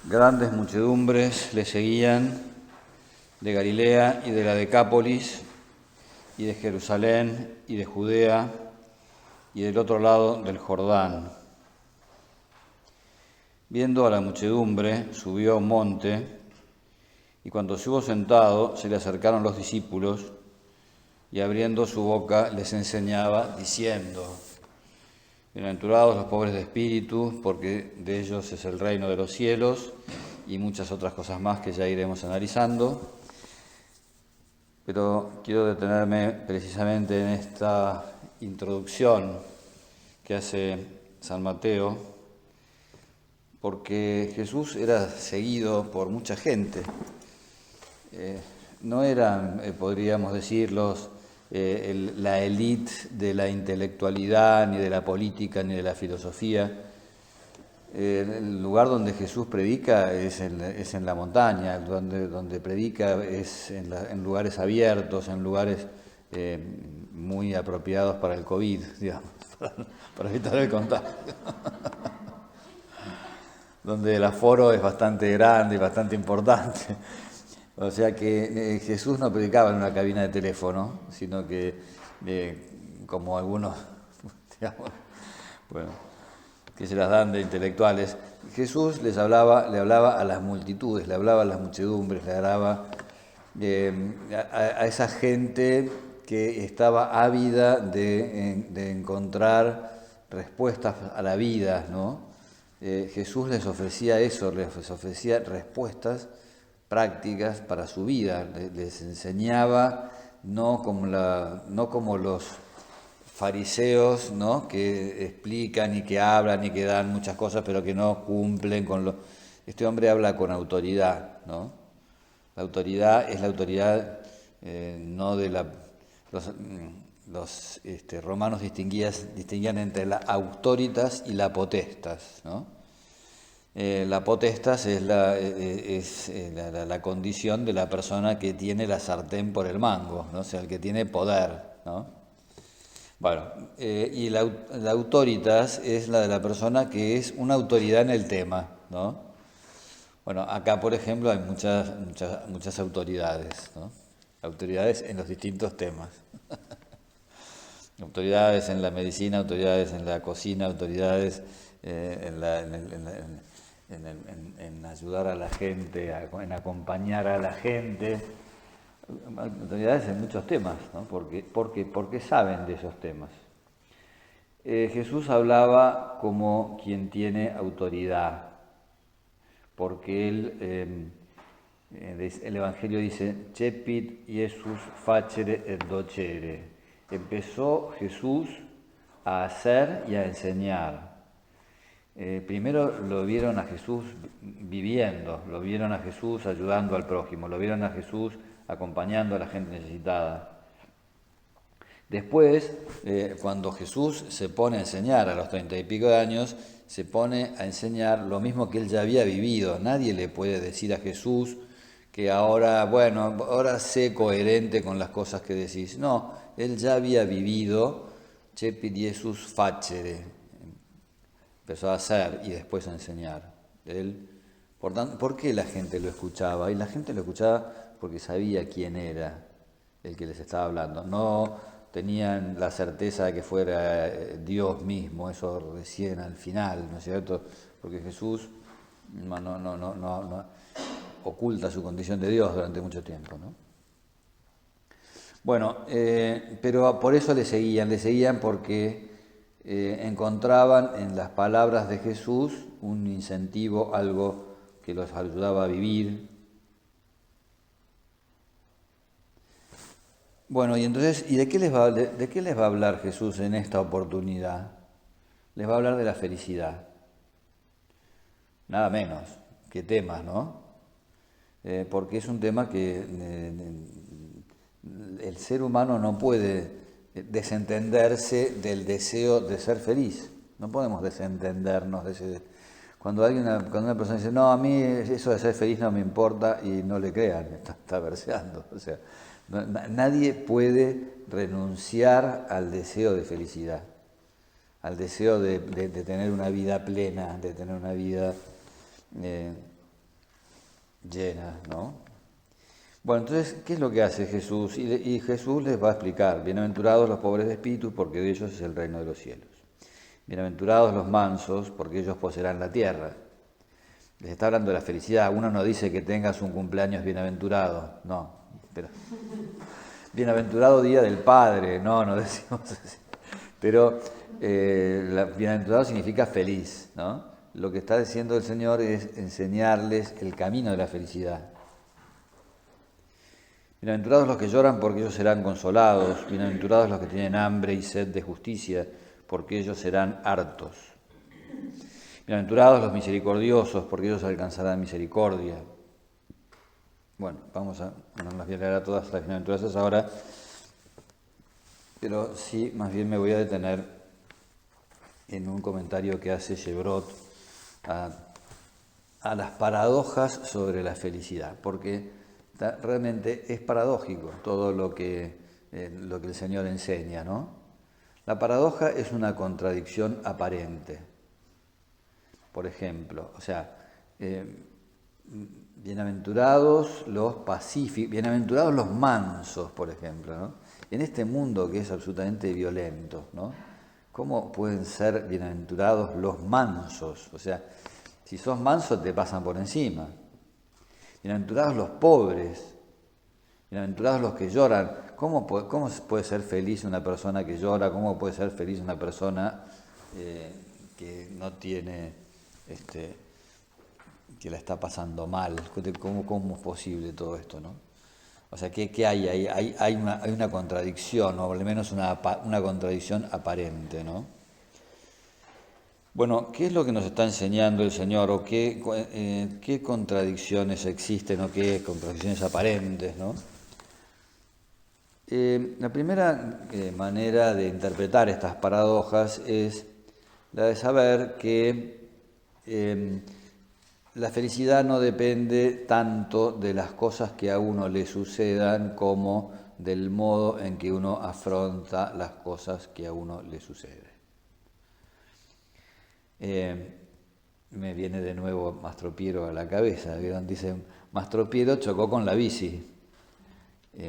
Grandes muchedumbres le seguían de Galilea y de la Decápolis, y de Jerusalén y de Judea, y del otro lado del Jordán. Viendo a la muchedumbre, subió a un monte, y cuando estuvo sentado, se le acercaron los discípulos, y abriendo su boca les enseñaba, diciendo: Bienaventurados los pobres de espíritu, porque de ellos es el reino de los cielos, y muchas otras cosas más que ya iremos analizando. Pero quiero detenerme precisamente en esta introducción que hace San Mateo, porque Jesús era seguido por mucha gente. No eran, podríamos decirlos, la élite de la intelectualidad, ni de la política, ni de la filosofía. El lugar donde Jesús predica es en la montaña, donde predica es en lugares abiertos, en lugares muy apropiados para el COVID, digamos, para evitar el contagio. Donde el aforo es bastante grande y bastante importante. O sea que Jesús no predicaba en una cabina de teléfono, sino que, como algunos, digamos, bueno, que se las dan de intelectuales, Jesús le hablaba a las multitudes, le hablaba a las muchedumbres, le hablaba a esa gente que estaba ávida de encontrar respuestas a la vida, ¿no? Jesús les ofrecía eso, les ofrecía respuestas prácticas para su vida, les enseñaba no como los fariseos, ¿no?, que explican y que hablan y que dan muchas cosas, pero que no cumplen con lo. Este hombre habla con autoridad, ¿no? La autoridad es la autoridad no de la. Los romanos distinguían entre la autoritas y la potestas, ¿no? La potestas es la condición de la persona que tiene la sartén por el mango, ¿no? O sea, el que tiene poder, ¿no? Bueno, y la autoritas es la de la persona que es una autoridad en el tema, ¿no? Bueno, acá, por ejemplo, hay muchas autoridades, ¿no? Autoridades en los distintos temas. Autoridades en la medicina, autoridades en la cocina, autoridades en ayudar a la gente, en acompañar a la gente. Autoridades en muchos temas, ¿no? Porque saben de esos temas. Jesús hablaba como quien tiene autoridad, porque él, el Evangelio dice: Cepit Jesús facere et docere. Empezó Jesús a hacer y a enseñar. Primero lo vieron a Jesús viviendo, lo vieron a Jesús ayudando al prójimo, lo vieron a Jesús acompañando a la gente necesitada. Después, cuando Jesús se pone a enseñar a los 30 y pico de años, se pone a enseñar lo mismo que él ya había vivido. Nadie le puede decir a Jesús que ahora sé coherente con las cosas que decís. No, él ya había vivido, Cepit Jesús facere, empezó a hacer y después a enseñar. ¿Por qué la gente lo escuchaba? Y la gente lo escuchaba porque sabía quién era el que les estaba hablando. No tenían la certeza de que fuera Dios mismo, eso recién al final, ¿no es cierto? Porque Jesús no oculta su condición de Dios durante mucho tiempo, ¿no? Bueno, pero por eso le seguían porque encontraban en las palabras de Jesús un incentivo, algo que los ayudaba a vivir. Bueno, y entonces, ¿y de qué les va a hablar Jesús en esta oportunidad? Les va a hablar de la felicidad. Nada menos que temas, ¿no? Porque es un tema que el ser humano no puede desentenderse del deseo de ser feliz. No podemos desentendernos de ese. Cuando una persona dice: no, a mí eso de ser feliz no me importa, y no le crean, está verseando. O sea, nadie puede renunciar al deseo de felicidad, al deseo de tener una vida plena, de tener una vida llenas, ¿no? Bueno, entonces, ¿qué es lo que hace Jesús? Y Jesús les va a explicar: bienaventurados los pobres de espíritu, porque de ellos es el reino de los cielos. Bienaventurados los mansos, porque ellos poseerán la tierra. Les está hablando de la felicidad. Uno no dice que tengas un cumpleaños bienaventurado, no. Pero, bienaventurado día del Padre, no decimos así. Pero bienaventurado significa feliz, ¿no? Lo que está diciendo el Señor es enseñarles el camino de la felicidad. Bienaventurados los que lloran, porque ellos serán consolados. Bienaventurados los que tienen hambre y sed de justicia, porque ellos serán hartos. Bienaventurados los misericordiosos, porque ellos alcanzarán misericordia. Bueno, no las voy a leer a todas las bienaventuranzas ahora, pero sí, más bien me voy a detener en un comentario que hace Shebrot a las paradojas sobre la felicidad, porque realmente es paradójico todo lo que el Señor enseña, ¿no? La paradoja es una contradicción aparente. Por ejemplo, bienaventurados los pacíficos, bienaventurados los mansos, por ejemplo, ¿no? En este mundo que es absolutamente violento, ¿no? ¿Cómo pueden ser bienaventurados los mansos? O sea, si sos manso te pasan por encima. Bienaventurados los pobres, bienaventurados los que lloran. ¿Cómo puede ser feliz una persona que llora? ¿Cómo puede ser feliz una persona que no tiene, que la está pasando mal? ¿Cómo es posible todo esto, no? O sea, ¿qué hay ahí? Hay una contradicción, o al menos una contradicción aparente, ¿no? Bueno, ¿qué es lo que nos está enseñando el Señor? ¿O qué contradicciones existen o qué contradicciones aparentes, ¿no? La primera manera de interpretar estas paradojas es la de saber que la felicidad no depende tanto de las cosas que a uno le sucedan como del modo en que uno afronta las cosas que a uno le suceden. Me viene de nuevo Mastro Piero a la cabeza. Dice, Mastro Piero chocó con la bici.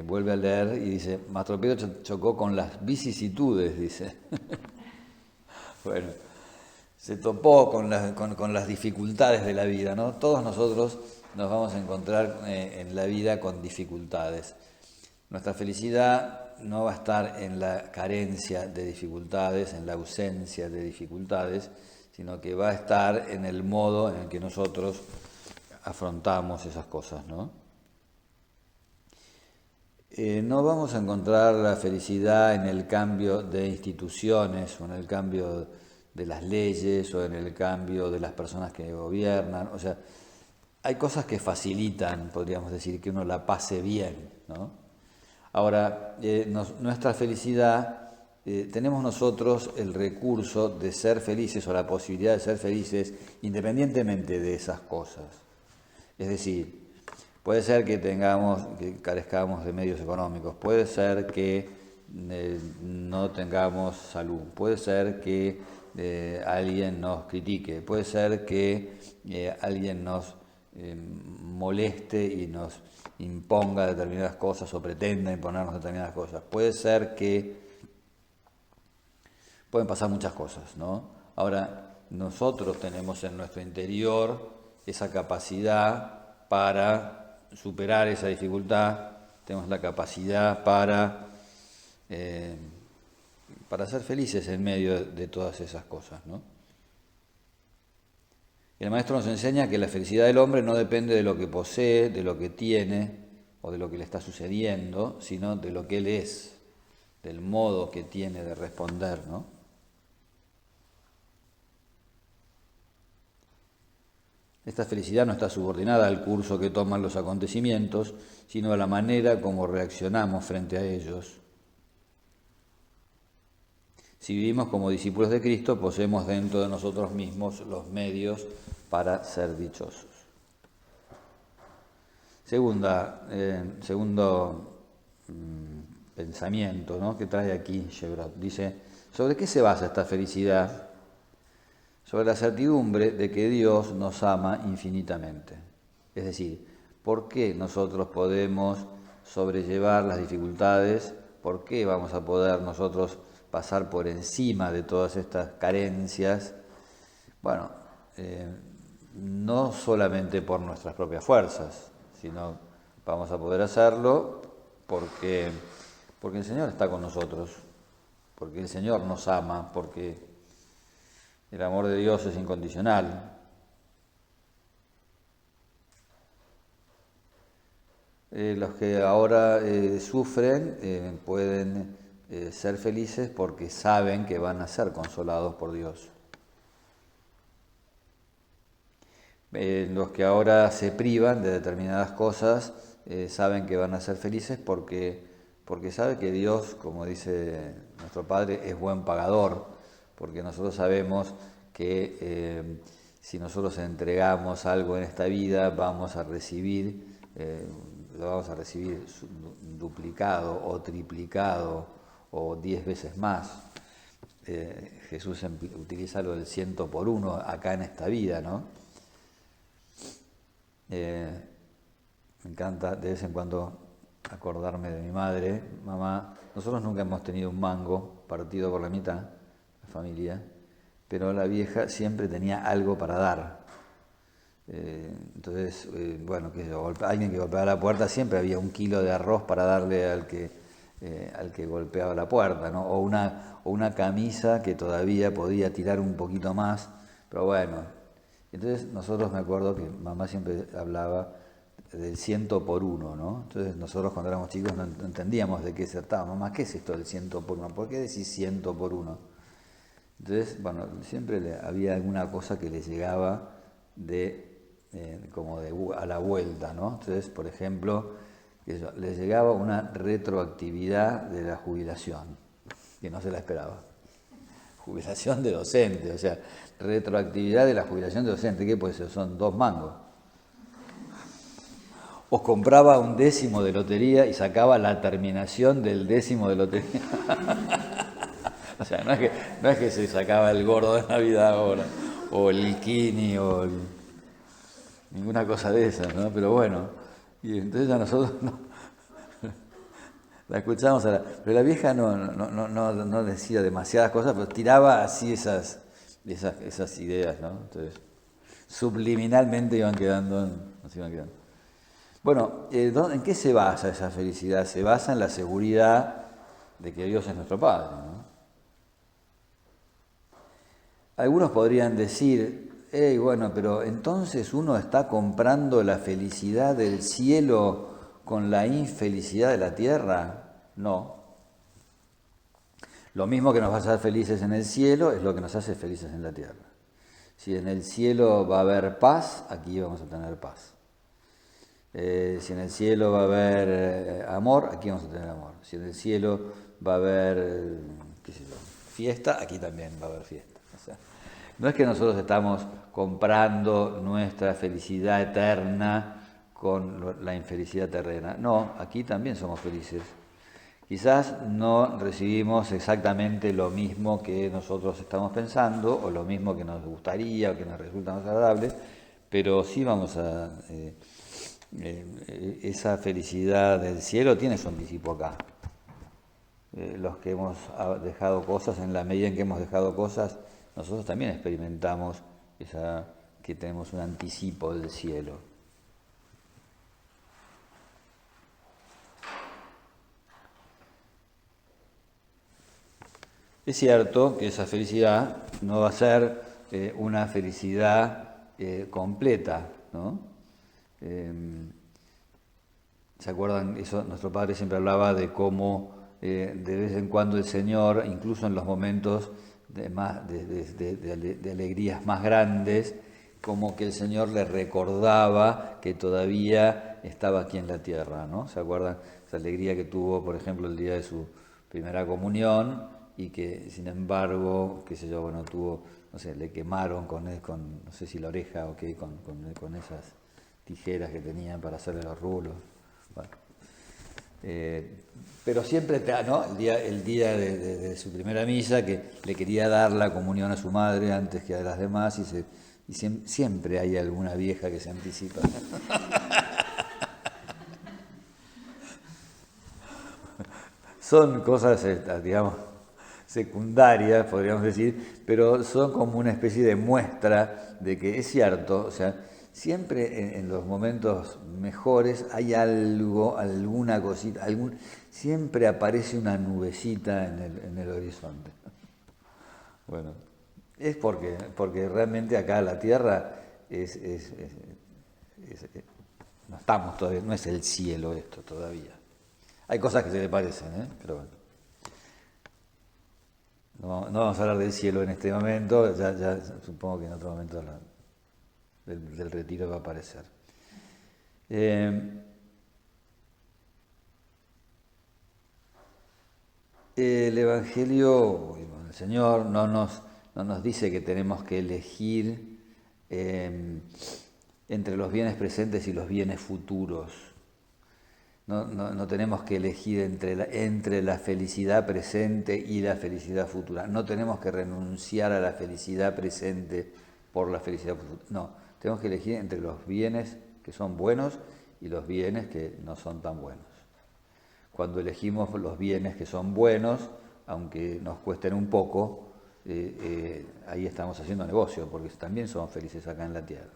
Vuelve a leer y dice, Mastro Piero chocó con las vicisitudes, dice. Bueno, se topó con las dificultades de la vida, ¿no? Todos nosotros nos vamos a encontrar en la vida con dificultades. Nuestra felicidad no va a estar en la carencia de dificultades, en la ausencia de dificultades, sino que va a estar en el modo en el que nosotros afrontamos esas cosas, ¿no? No vamos a encontrar la felicidad en el cambio de instituciones o en el cambio de las leyes o en el cambio de las personas que gobiernan. O sea, hay cosas que facilitan, podríamos decir, que uno la pase bien, ¿no? Ahora, nuestra felicidad, tenemos nosotros el recurso de ser felices o la posibilidad de ser felices independientemente de esas cosas. Es decir, puede ser que carezcamos de medios económicos, puede ser que no tengamos salud, puede ser que alguien nos critique, puede ser que alguien nos moleste y nos imponga determinadas cosas o pretenda imponernos determinadas cosas. Puede ser que pueden pasar muchas cosas, ¿no? Ahora, nosotros tenemos en nuestro interior esa capacidad para superar esa dificultad, tenemos la capacidad para ser felices en medio de todas esas cosas, ¿no? El maestro nos enseña que la felicidad del hombre no depende de lo que posee, de lo que tiene o de lo que le está sucediendo, sino de lo que él es, del modo que tiene de responder, ¿no? Esta felicidad no está subordinada al curso que toman los acontecimientos, sino a la manera como reaccionamos frente a ellos. Si vivimos como discípulos de Cristo, poseemos dentro de nosotros mismos los medios para ser dichosos. Segundo pensamiento, ¿no?, que trae aquí Shebrot. Dice, ¿sobre qué se basa esta felicidad? Sobre la certidumbre de que Dios nos ama infinitamente. Es decir, ¿por qué nosotros podemos sobrellevar las dificultades? ¿Por qué vamos a poder nosotros pasar por encima de todas estas carencias? Bueno, no solamente por nuestras propias fuerzas, sino vamos a poder hacerlo porque el Señor está con nosotros, porque el Señor nos ama, porque el amor de Dios es incondicional. Los que ahora sufren pueden ser felices porque saben que van a ser consolados por Dios. Los que ahora se privan de determinadas cosas saben que van a ser felices porque saben que Dios, como dice nuestro Padre, es buen pagador, porque nosotros sabemos que si nosotros entregamos algo en esta vida vamos a recibir, lo vamos a recibir duplicado o triplicado o 10 veces más. Jesús utiliza lo del 100 por 1 acá en esta vida, ¿no? Me encanta de vez en cuando acordarme de mi madre. Mamá, nosotros nunca hemos tenido un mango partido por la mitad, la familia, pero la vieja siempre tenía algo para dar. Entonces, bueno, alguien que golpeaba la puerta, siempre había 1 kilo de arroz para darle al que golpeaba la puerta, ¿no? O una camisa que todavía podía tirar un poquito más, pero bueno. Entonces nosotros, me acuerdo que mamá siempre hablaba del 100 por 1, ¿no? Entonces nosotros cuando éramos chicos no entendíamos de qué se trataba. Mamá, ¿qué es esto del 100 por 1? ¿Por qué decís 100 por 1? Entonces, bueno, siempre había alguna cosa que le llegaba a la vuelta, ¿no? Entonces, por ejemplo, le llegaba una retroactividad de la jubilación, que no se la esperaba. Jubilación de docente, o sea, retroactividad de la jubilación de docente, ¿qué puede ser? Son 2 mangos. O compraba 1 décimo de lotería y sacaba la terminación del décimo de lotería. O sea, no es que se sacaba el gordo de Navidad ahora, o el Kini, ninguna cosa de esas, ¿no? Pero bueno, y entonces a nosotros la escuchábamos, pero la vieja no decía demasiadas cosas, pero tiraba así esas ideas, ¿no? Entonces, subliminalmente nos iban quedando. Bueno, ¿en qué se basa esa felicidad? Se basa en la seguridad de que Dios es nuestro Padre, ¿no? Algunos podrían decir, bueno, pero entonces uno está comprando la felicidad del cielo con la infelicidad de la tierra. No. Lo mismo que nos va a hacer felices en el cielo es lo que nos hace felices en la tierra. Si en el cielo va a haber paz, aquí vamos a tener paz. Si en el cielo va a haber amor, aquí vamos a tener amor. Si en el cielo va a haber, fiesta, aquí también va a haber fiesta. O sea, no es que nosotros estamos comprando nuestra felicidad eterna con la infelicidad terrena. No, aquí también somos felices. Quizás no recibimos exactamente lo mismo que nosotros estamos pensando, o lo mismo que nos gustaría, o que nos resulta más agradable, pero sí vamos a... esa felicidad del cielo tiene su anticipo acá. Los que hemos dejado cosas, en la medida en que hemos dejado cosas, nosotros también experimentamos que tenemos un anticipo del cielo. Es cierto que esa felicidad no va a ser una felicidad completa, ¿no? ¿Se acuerdan? Eso, nuestro Padre siempre hablaba de cómo de vez en cuando el Señor, incluso en los momentos de alegrías más grandes, como que el Señor le recordaba que todavía estaba aquí en la tierra, ¿no? ¿Se acuerdan? Esa alegría que tuvo, por ejemplo, el día de su primera comunión, y que sin embargo, qué sé yo, bueno, le quemaron con no sé si la oreja o qué, con esas tijeras que tenían para hacerle los rulos. Bueno, pero siempre, ¿no? El día de su primera misa, que le quería dar la comunión a su madre antes que a las demás, y siempre hay alguna vieja que se anticipa. son cosas, digamos, secundarias, podríamos decir, pero son como una especie de muestra de que es cierto, o sea, siempre en los momentos mejores hay algo, alguna cosita, siempre aparece una nubecita en el horizonte. Bueno, es porque realmente acá la Tierra no estamos todavía, no es el cielo esto todavía. Hay cosas que se le parecen, pero bueno. No vamos a hablar del cielo en este momento, ya supongo que en otro momento del retiro va a aparecer. El Evangelio, el Señor no nos dice que tenemos que elegir entre los bienes presentes y los bienes futuros. No tenemos que elegir entre la felicidad presente y la felicidad futura. No tenemos que renunciar a la felicidad presente por la felicidad futura. No, tenemos que elegir entre los bienes que son buenos y los bienes que no son tan buenos. Cuando elegimos los bienes que son buenos, aunque nos cuesten un poco, ahí estamos haciendo negocio, porque también somos felices acá en la tierra.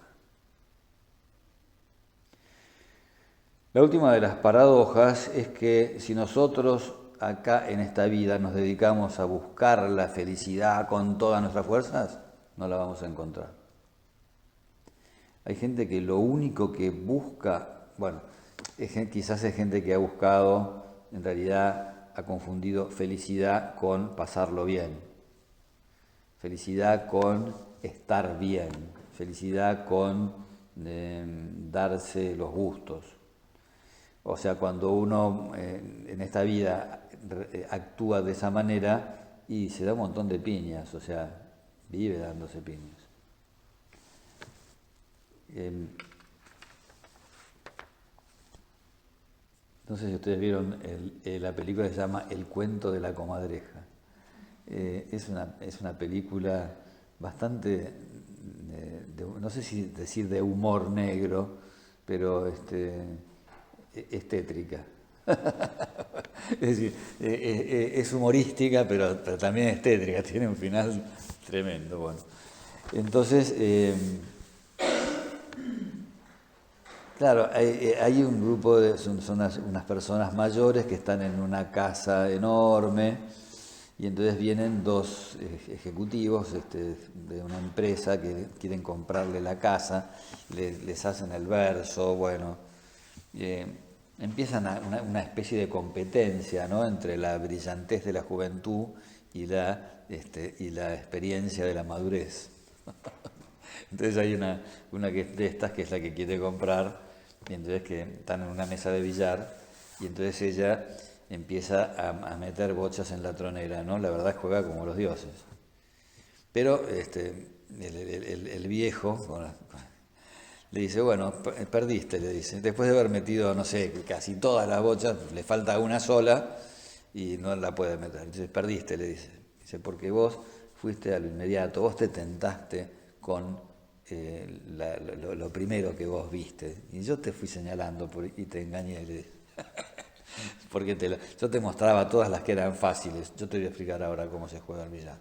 La última de las paradojas es que si nosotros acá en esta vida nos dedicamos a buscar la felicidad con todas nuestras fuerzas, no la vamos a encontrar. Hay gente que lo único que busca, bueno, quizás es gente que ha buscado, en realidad ha confundido felicidad con pasarlo bien, felicidad con estar bien, felicidad con darse los gustos. O sea, cuando uno en esta vida actúa de esa manera y se da un montón de piñas, o sea, vive dándose piñas. No sé si ustedes vieron la película que se llama El cuento de la comadreja. Es una película bastante, no sé si decir de humor negro, pero es tétrica. Es decir, es humorística, pero también es tétrica, tiene un final tremendo. Bueno, entonces, claro, hay un grupo son unas personas mayores que están en una casa enorme y entonces vienen dos ejecutivos de una empresa que quieren comprarle la casa, les hacen el verso, bueno, empiezan una especie de competencia, ¿no?, entre la brillantez de la juventud y la experiencia de la madurez. Entonces hay una que es de estas que es la que quiere comprar, y entonces que están en una mesa de billar, y entonces ella empieza a meter bochas en la tronera, ¿no? La verdad juega como los dioses. Pero el viejo le dice, bueno, perdiste, le dice. Después de haber metido, no sé, casi todas las bochas, le falta una sola y no la puede meter. Entonces, perdiste, le dice. Dice, porque vos fuiste a lo inmediato, vos te tentaste con lo primero que vos viste. Y yo te fui señalando y te engañé, le dice. Porque yo te mostraba todas las que eran fáciles. Yo te voy a explicar ahora cómo se juega el billar.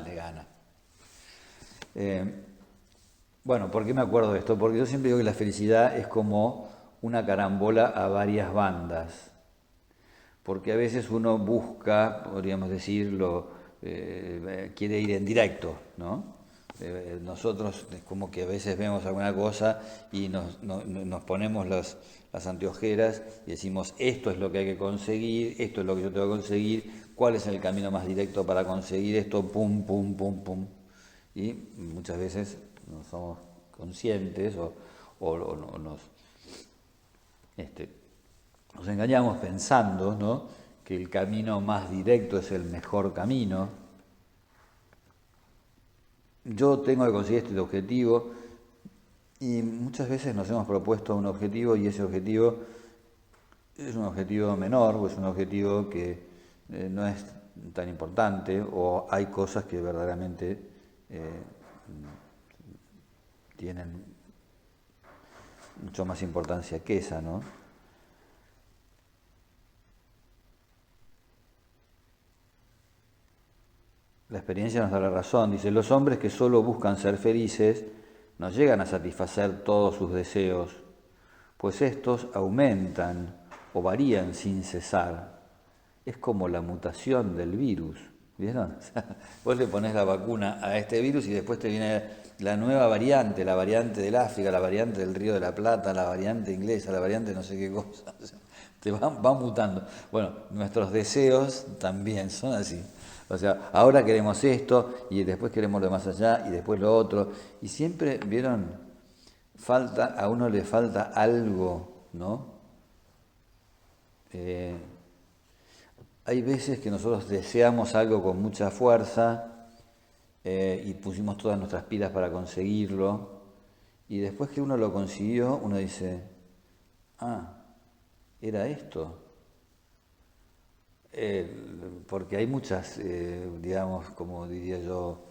Le gana. Bueno, ¿por qué me acuerdo de esto? Porque yo siempre digo que la felicidad es como una carambola a varias bandas. Porque a veces uno busca, podríamos decirlo, quiere ir en directo, ¿no? Nosotros es como que a veces vemos alguna cosa y nos ponemos las anteojeras y decimos, esto es lo que hay que conseguir, esto es lo que yo tengo que conseguir, cuál es el camino más directo para conseguir esto, pum, pum, pum, pum. Y muchas veces no somos conscientes o nos engañamos pensando, ¿no?, que el camino más directo es el mejor camino. Yo tengo que conseguir este objetivo y muchas veces nos hemos propuesto un objetivo y ese objetivo es un objetivo menor o es un objetivo que no es tan importante o hay cosas que verdaderamente tienen mucho más importancia que esa, ¿no? experiencia nos da la razón. Dice, los hombres que solo buscan ser felices no llegan a satisfacer todos sus deseos, pues estos aumentan o varían sin cesar. Es como la mutación del virus, ¿vieron? O sea, vos le ponés la vacuna a este virus y después te viene la nueva variante, la variante del África, la variante del Río de la Plata, la variante inglesa, la variante no sé qué cosa. O sea, te van mutando. Bueno, nuestros deseos también son así. O sea, ahora queremos esto y después queremos lo más allá y después lo otro. Y siempre, ¿vieron? A uno le falta algo, ¿no? Hay veces que nosotros deseamos algo con mucha fuerza y pusimos todas nuestras pilas para conseguirlo. Y después que uno lo consiguió, uno dice, era esto. Porque hay muchas, digamos, como diría yo,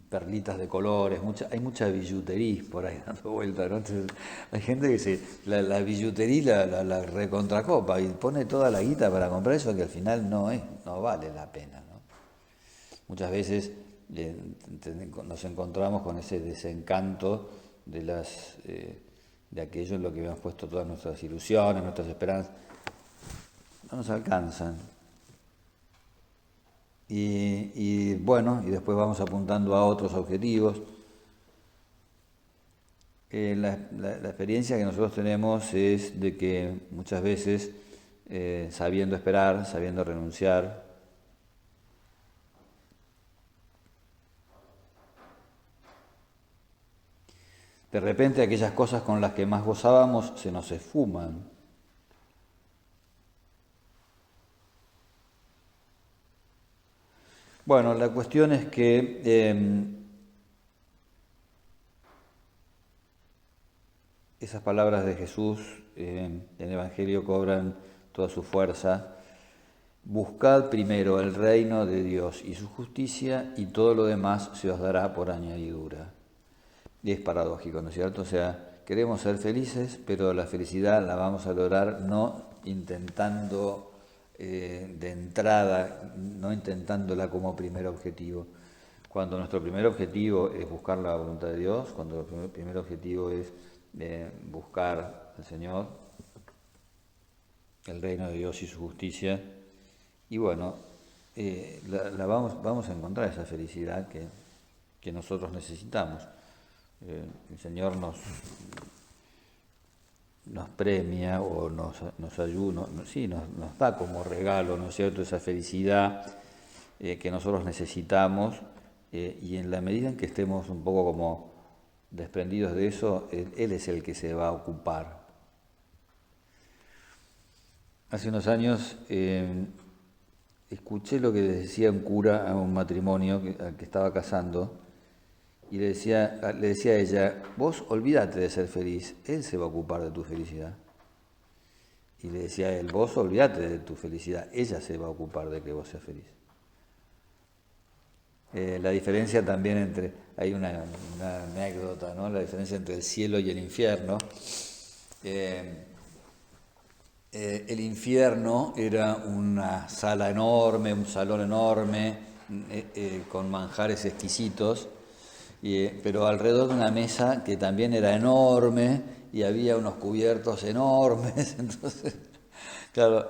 perlitas de colores, hay mucha billutería por ahí dando vuelta, ¿no? Entonces, hay gente que la billutería la recontracopa y pone toda la guita para comprar eso que al final no vale la pena, ¿no? Muchas veces nos encontramos con ese desencanto de aquello en lo que habíamos puesto todas nuestras ilusiones, nuestras esperanzas. No nos alcanzan. Y bueno, y después vamos apuntando a otros objetivos. La experiencia que nosotros tenemos es de que muchas veces, sabiendo esperar, sabiendo renunciar, de repente aquellas cosas con las que más gozábamos se nos esfuman. Bueno, la cuestión es que esas palabras de Jesús en el Evangelio cobran toda su fuerza. Buscad primero el reino de Dios y su justicia y todo lo demás se os dará por añadidura. Y es paradójico, ¿no es cierto? O sea, queremos ser felices, pero la felicidad la vamos a lograr no intentando de entrada, no intentándola como primer objetivo. Cuando nuestro primer objetivo es buscar la voluntad de Dios, cuando el primer objetivo es buscar al Señor, el reino de Dios y su justicia, y bueno, vamos a encontrar esa felicidad que nosotros necesitamos. El Señor nos premia o nos ayuda, nos da como regalo, ¿no es cierto?, esa felicidad que nosotros necesitamos, y en la medida en que estemos un poco como desprendidos de eso, Él es el que se va a ocupar. Hace unos años escuché lo que decía un cura a un matrimonio al que estaba casando, y le decía a ella, vos olvídate de ser feliz, Él se va a ocupar de tu felicidad. Y le decía a él, vos olvídate de tu felicidad, ella se va a ocupar de que vos seas feliz. La diferencia también hay una anécdota, ¿no? La diferencia entre el cielo y el infierno. El infierno era una sala enorme, un salón enorme, con manjares exquisitos, pero alrededor de una mesa que también era enorme y había unos cubiertos enormes. Entonces, claro,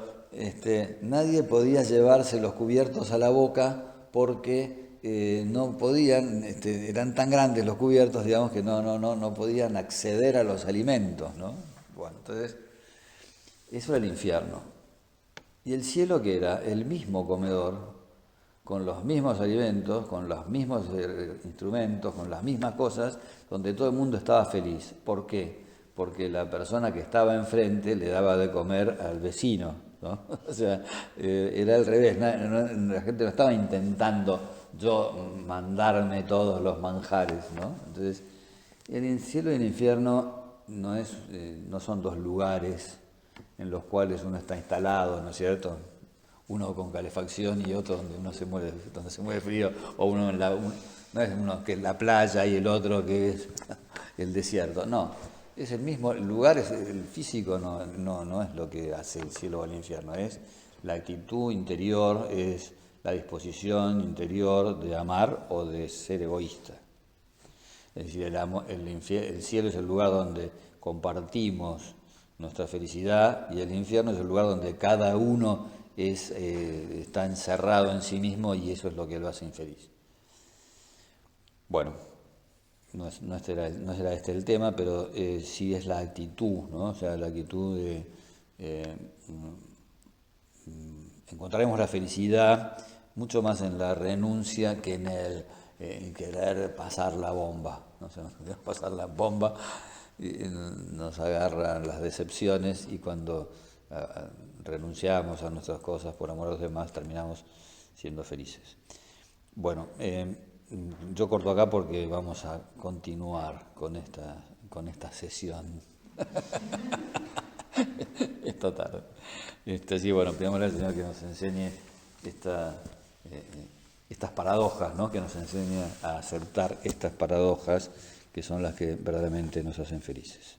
nadie podía llevarse los cubiertos a la boca porque no podían, eran tan grandes los cubiertos, digamos, que no podían acceder a los alimentos, ¿no? Bueno, entonces, eso era el infierno. ¿Y el cielo qué era? El mismo comedor, con los mismos alimentos, con los mismos instrumentos, con las mismas cosas, donde todo el mundo estaba feliz. ¿Por qué? Porque la persona que estaba enfrente le daba de comer al vecino, ¿no? O sea, era al revés, la gente no estaba intentando yo mandarme todos los manjares, ¿no? Entonces, el cielo y el infierno no son dos lugares en los cuales uno está instalado, ¿no es cierto? Uno con calefacción y otro donde se muere frío, o no es uno que es la playa y el otro que es el desierto, no, es el mismo lugar, el físico no es lo que hace el cielo o el infierno, es la actitud interior, es la disposición interior de amar o de ser egoísta. Es decir, el cielo es el lugar donde compartimos nuestra felicidad y el infierno es el lugar donde cada uno está encerrado en sí mismo y eso es lo que lo hace infeliz. Bueno, no será este el tema, pero sí es la actitud, ¿no? O sea, la actitud de encontraremos la felicidad mucho más en la renuncia que en el querer pasar la bomba. ¿No? O sea, nos queremos pasar la bomba y nos agarran las decepciones y cuando renunciamos a nuestras cosas por amor a los demás terminamos siendo felices. Bueno, yo corto acá porque vamos a continuar con esta sesión. Es total. Sí, bueno, pidámosle al Señor que nos enseñe estas paradojas, ¿no? Que nos enseñe a aceptar estas paradojas que son las que verdaderamente nos hacen felices.